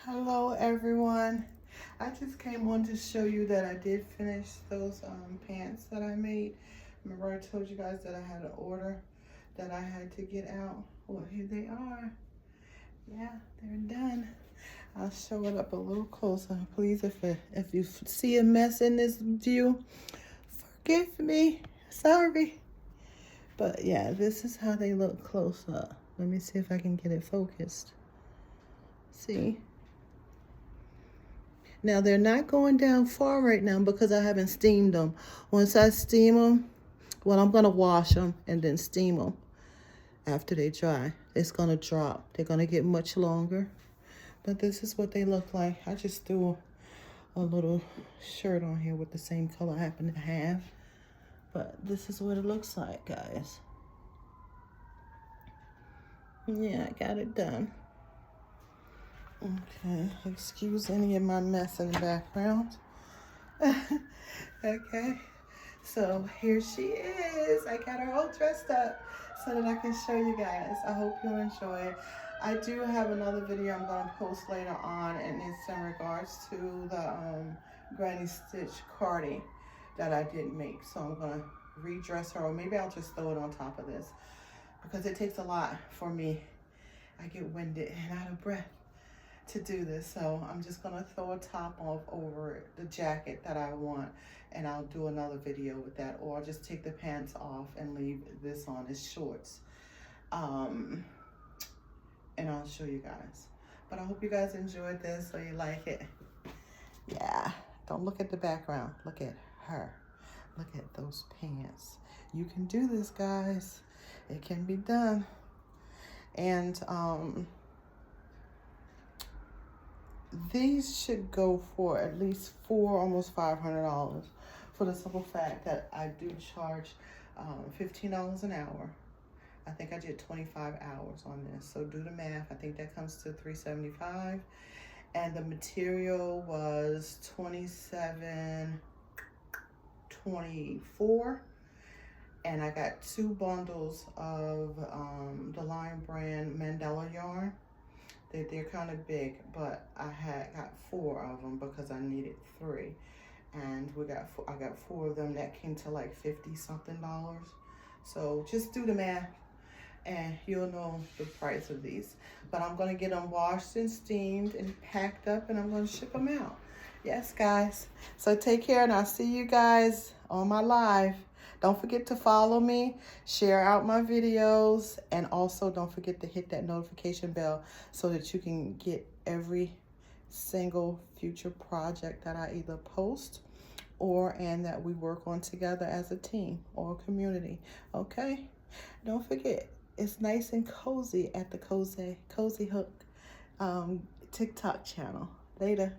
Hello everyone. I just came on to show you that I did finish those pants that I made. Remember I told you guys that I had an order that I had to get out? Well, here they are. Yeah, they're done. I'll show it up a little closer. Please, if you see a mess in this view, forgive me. Sorry. But yeah, this is how they look close up. Let me see if I can get it focused. See? Now they're not going down far right now because I haven't steamed them. Once I steam them, well, I'm gonna wash them and then steam them after they dry. It's gonna drop. They're gonna get much longer. But this is what they look like. I just threw a little shirt on here with the same color I happen to have. But this is what it looks like, guys. Yeah, I got it done. Okay, excuse any of my mess in the background. Okay, so here she is. I got her all dressed up so that I can show you guys. I hope you enjoy it. I do have another video I'm going to post later on, and it's in regards to the Granny Stitch Cardi that I did make. So I'm going to redress her, or maybe I'll just throw it on top of this because it takes a lot for me. I get winded and out of breath to do this, so I'm just gonna throw a top off over the jacket that I want, and I'll do another video with that, or I'll just take the pants off and leave this on as shorts, and I'll show you guys. But I hope you guys enjoyed this, so you like it. Yeah, don't look at the background, look at her, look at those pants. You can do this, guys. It can be done. And these should go for at least almost $500, for the simple fact that I do charge $15 an hour. I think I did 25 hours on this, so do the math. I think that comes to $375, and the material was $27.24, and I got 2 bundles of the Lion Brand Mandela yarn. They're kind of big, but I got 4 of them because I needed 3, and I got 4 of them. That came to like $50-something. So just do the math and you'll know the price of these. But I'm gonna get them washed and steamed and packed up, and I'm gonna ship them out. Yes, guys. So take care, and I'll see you guys on my live. Don't forget to follow me, share out my videos, and also don't forget to hit that notification bell so that you can get every single future project that I either post and that we work on together as a team or a community. Okay? Don't forget, it's nice and cozy at the Cozy Hook TikTok channel. Later.